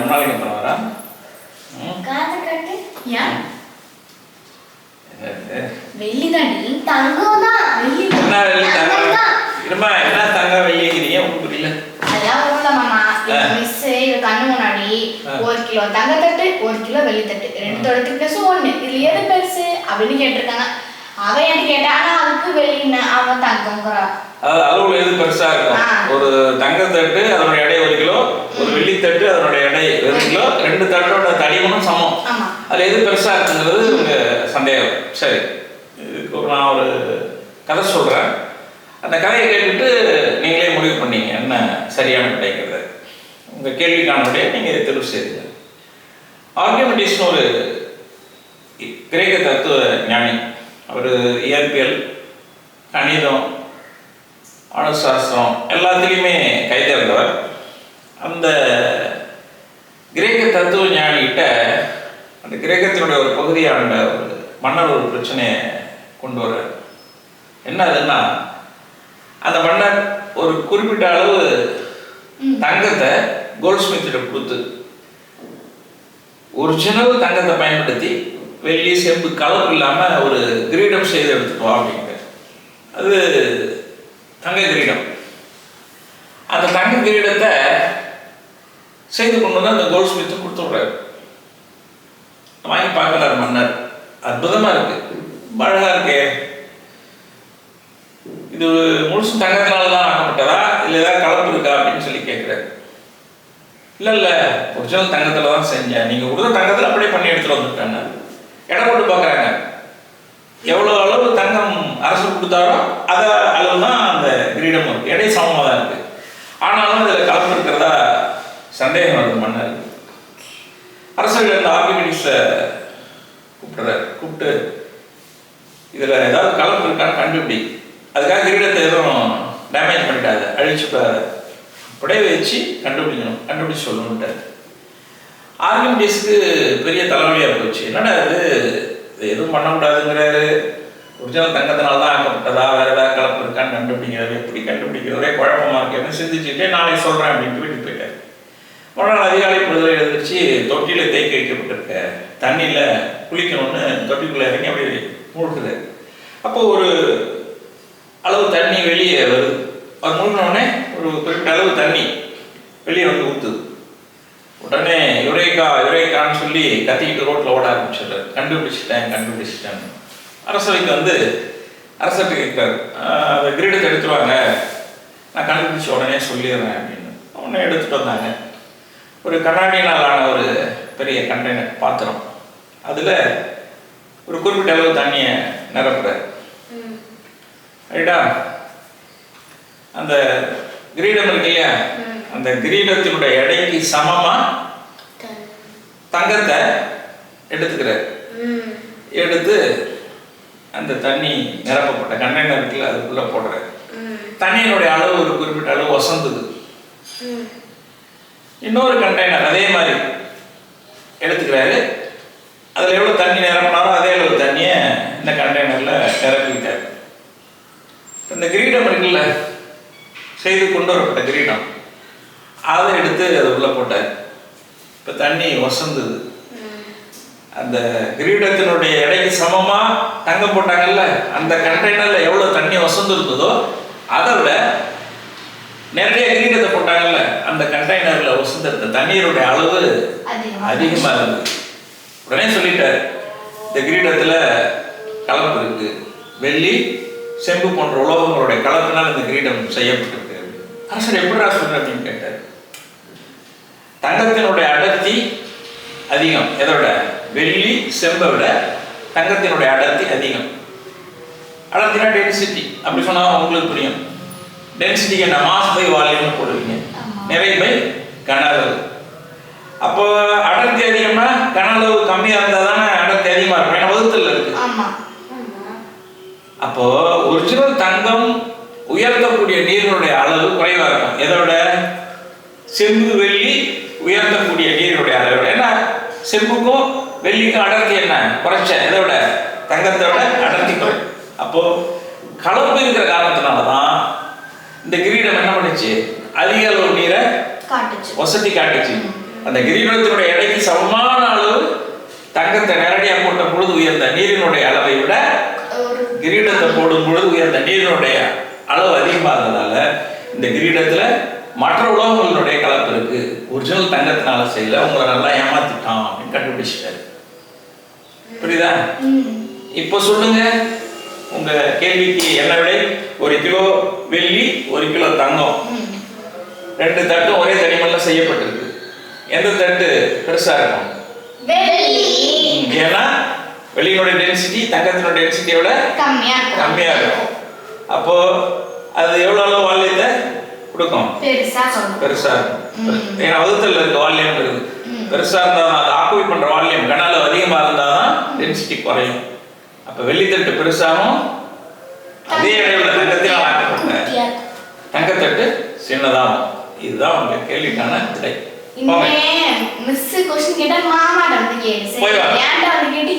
ரொம்ப நாளைக்கு அப்புறம் வரா. காது கட்டு. ஏன்? வெள்ளி தாண்டி தங்கம் தான். வெள்ளி. என்ன வெள்ளி தங்கம்? இருமா என்ன தங்கம் வெள்ளிங்கிறீங்க உங்களுக்கு புரியல. அதான் ஒண்ணுல மாமா. மிஸ் இது கண்ணு முன்னாடி 1 கிலோ தங்க தட்டு 1 கிலோ வெள்ளி தட்டு ரெண்டுத்தோட திக்னஸ் 1. இதுல எது பெருசு அப்படின்னு கேட்டிருக்காங்க. அவ என்ன கேட்டா ஆனா அதுக்கு வெள்ளின்னு அவ தங்கம்ங்கறா. அதாவது அளவுல எது பெருசா இருக்கும்? ஒரு தங்க தட்டு அதோட எடை 1 கிலோ, ஒரு வெள்ளி தட்டு அதோட எடை 1 கிலோ, ரெண்டு தட்டோட தடிமனும் சமம். அதுல எது பெருசா இருக்குங்கிறது உங்க சந்தேகம். சரி, இதுக்கு நான் ஒரு கதை சொல்றேன். அந்த கதையை கேட்டுட்டு நீங்களே முடிவு பண்ணீங்க என்ன சரியான விடைங்கிறது. உங்க கேள்விக்கான விடையை நீங்க தெரிவு செய்யுங்க. ஆர்கிமெடிஸ்னு ஒரு கிரேக்க தத்துவ ஞானி. அவர் இயற்பியல், கணிதம், அணுசாஸ்திரம் எல்லாத்துலேயுமே கைதேர்ந்தவர். அந்த கிரேக்க தத்துவ ஞானிகிட்ட அந்த கிரேக்கத்தினுடைய ஒரு பகுதியான ஒரு மன்னர் ஒரு பிரச்சனையை கொண்டு வர்றார். என்ன அதுன்னா, அந்த மன்னர் ஒரு குறிப்பிட்ட அளவு தங்கத்தை கோல்ட்ஸ்மித்திட்ட கொடுத்து ஒரிஜினல் தங்கத்தை பயன்படுத்தி வெள்ளி செம்பு கலப்பு இல்லாமல் ஒரு கிரீடம் செய்து எடுத்துட்டு வா அப்படிங்க. அது தங்க கிரீடம். அந்த தங்க கிரீடத்தை செய்து கொண்டு வந்து அந்த கோல்ட்ஸ்மித்து கொடுத்து விட்றாரு. வாங்கி பார்க்குறாரு மன்னர். அற்புதமாக இருக்கு, அழகா இருக்கு. இது முழுசும் தங்கத்தினால தான் ஆக்கப்பட்டதா இல்லை ஏதாவது கலப்பு இருக்கா அப்படின்னு சொல்லி கேட்குறாரு. இல்லை ஒரிஜினல் தங்கத்தில் தான் செஞ்சேன், நீங்கள் கொடுத்த தங்கத்தில் அப்படியே பண்ணி எடுத்துகிட்டு வந்துட்டேன்னு எடை போட்டு பார்க்குறாங்க. எவ்வளோ அளவு தங்கம் அரசு கொடுத்தாரோ அதை அளவு தான் அந்த கிரீடம் இருக்குது. எடை சமமாக தான் இருக்குது. ஆனாலும் அதில் கலப்பு இருக்கிறதா சந்தேகம் வருது மன்னர். அரசர்கள் இந்த ஆர்கிமெடிஸை கூப்பிட்டு இதில் ஏதாவது கலப்பு இருக்கான்னு கண்டுபிடி, அதுக்காக கிரீடத்தை எதுவும் டேமேஜ் பண்ணிட்டாது, அழிச்சுட்டாரு, அப்படியே வச்சு கண்டுபிடிச்சு சொல்லணுன்ட்டார். ஆர்கிமெடிஸ்க்கு பெரிய தலைவலியாக போச்சு. என்னடா இது எதுவும் பண்ணக்கூடாதுங்கிறாரு, ஒரிஜினல் தங்கத்தினால தான் ஆக்கப்பட்டதா, வேறு ஏதாவது கலப்பு இருக்கான்னு கண்டுபிடிக்கிறாரு, எப்படி கண்டுபிடிக்கிறது, ஒரே குழப்பமாக இருக்கேன்னு சிந்திச்சுட்டே நாளைக்கு சொல்கிறேன் அப்படின்ட்டு வீட்டுக்கு போயிட்டார். மறுநாள் அதிகாலை பொழுதுல எழுந்திரிச்சு தொட்டியில் தேக்கி வைக்கப்பட்டிருக்க தண்ணியில் குளிக்கணும்னு தொட்டிக்குள்ளே இறங்கி அப்படி மூழ்குது. அப்போது ஒரு அளவு தண்ணி வெளியே வருது. அது மூழ்கினோடனே ஒரு குறிப்பிட்ட அளவு தண்ணி வெளியே வந்து ஊற்றுது. உடனே யுரேக்கான்னு சொல்லி கத்திக்கிட்டு ரோட்டில் ஓட ஆரம்பிச்சிடுறாரு. கண்டுபிடிச்சிட்டேன். அரசவைக்கு வந்து அரசர்கிட்ட கேட்குறாரு, அந்த கிரீடத்தை எடுத்துருவாங்க, நான் கண்டுபிடிச்சி உடனே சொல்லிடுறேன் அப்படின்னு. உடனே எடுத்துகிட்டு வந்தாங்க. ஒரு கண்ணாடியினாலான ஒரு பெரிய கண்டெய்னர் பாத்திரம், அதில் ஒரு குறிப்பிட்ட அளவு தண்ணியை நிரப்புறாரு. ரைட்டா? அந்த கிரீடம் இருக்கு இல்லையா, அந்த கிரீடத்தினுடைய எடைக்கு சமமா தங்கத்தை எடுத்துக்கிறார். எடுத்து அந்த தண்ணி நிரப்பப்பட்ட கண்டெய்னர் இருக்குல்ல அதுக்குள்ள போடுறாரு. தண்ணியினுடைய அளவு ஒரு குறிப்பிட்ட அளவு வசந்தது. இன்னொரு கண்டெய்னர் அதே மாதிரி எடுத்துக்கிறாரு. அதில் எவ்வளோ தண்ணி நிரப்பினாரோ அதே அளவு தண்ணியை இந்த கண்டெய்னரில் நிரப்பிக்கிட்டார். இந்த கிரீடம் இருக்குல்ல, செய்து கொண்டு வரப்பட்ட கிரீடம், அதை எடுத்து அது உள்ளே போட்டார். இப்போ தண்ணி வசந்தது. அந்த கிரீடத்தினுடைய எடைக்கு சமமாக தங்கம் போட்டாங்கல்ல, அந்த கண்டெய்னரில் எவ்வளோ தண்ணி வசந்து இருந்ததோ அதை விட நிறைய கிரீடத்தை போட்டாங்கல்ல, அந்த கண்டெய்னரில் வசந்து இருந்த தண்ணீருடைய அளவு அதிகமாக இருந்தது. உடனே சொல்லிட்டார், இந்த கிரீடத்தில் கலப்பு இருக்கு, வெள்ளி செம்பு போன்ற உலோகங்களுடைய கலப்பினால் இந்த கிரீடம் செய்யப்பட்டிருக்கு. அரசர் எப்படிடா சொல்ற அப்படின்னு கேட்டார். தங்கத்தினுடைய அடர்த்தி அதிகம், எதோட? வெள்ளி செம்பை விட தங்கத்தினுடைய அடர்த்தி அதிகம். அடர்த்தினா டென்சிட்டி, அப்படி சொன்னால் உங்களுக்கு புரியும். டென்சிட்டிக்கு என்ன, மாஸ் பை வால்யூம்னு போடுவீங்க, நிறை பை கன அளவு. அப்போ அடர்த்தி அதிகம்னா கன அளவு கம்மியாக இருந்தால் தானே அடர்த்தி அதிகமாக இருக்கும், ஏன்னா வகுத்தல் இருக்கு. அப்போ ஒரிஜினல் தங்கம் உயர்த்தக்கூடிய நீரினுடைய அளவு குறைவாக இருக்கும். எதோட? செம்பு வெள்ளி உயர்த்தக்கூடிய நீரினுடைய அளவு. ஏன்னா செம்புக்கும் வெள்ளிக்கும் அடர்த்தி என்ன குறைச்ச, எதோட? தங்கத்தோட அடர்த்தி குறை. அப்போ கலப்பு இருக்கிற காரணத்தினால தான் இந்த கிரீடம் என்ன பண்ணுச்சு, அதிக அளவு நீரை வசதி காட்டுச்சு. அந்த கிரீடத்தினுடைய எடைக்கு சமமான அளவு தங்கத்தை நேரடியாக போட்ட பொழுது உயர்ந்த நீரினுடைய அளவை விட கிரீடத்தை போடும் பொழுது உயர்ந்த நீரினுடைய அளவு அதிகமாக இருந்ததால இந்த கிரீடத்துல மற்ற உலோகங்களுடைய கலப்பு இருக்கு, ஒரிஜினல் தங்கத்தினால செய்யல, உங்களை நல்லா ஏமாத்திட்டான் அப்படின்னு கண்டுபிடிச்சிட்டாரு. புரியுதா? இப்போ சொல்லுங்க, உங்க கேள்விக்கு என்ன விலை? 1 கிலோ வெள்ளி 1 கிலோ தங்கம், 2 தட்டும் ஒரே தனிமல்ல செய்யப்பட்டிருக்கு. எந்த தட்டு பெருசா இருக்கும்? ஏன்னா வெள்ளியினுடைய டென்சிட்டி தங்கத்தினுடைய டென்சிட்டியை விட கம்மியா இருக்கும். அப்போ அது எவ்வளவு அளவு வால்யத்தை கொடுக்கும்? பெருசா இருக்கும். ஏன்னா வகுத்தல் இருக்க வால்யம் இருக்கு. பெருசா இருந்தா அது ஆக்குபை பண்ற வால்யம் கன அளவு அதிகமா இருந்தாதான் டென்சிட்டி குறையும். அப்ப வெள்ளித்தட்டு பெருசாகவும் அதே இடையுள்ள தங்கத்தினால் ஆக்கப்பட்ட தங்கத்தட்டு சின்னதாகும். இதுதான் உங்க கேள்விக்கான விடை. மிஸ் क्वेश्चन கேட்டா மாமாட்ட வந்து கேளு. ஏன்டா வந்து கேட்டி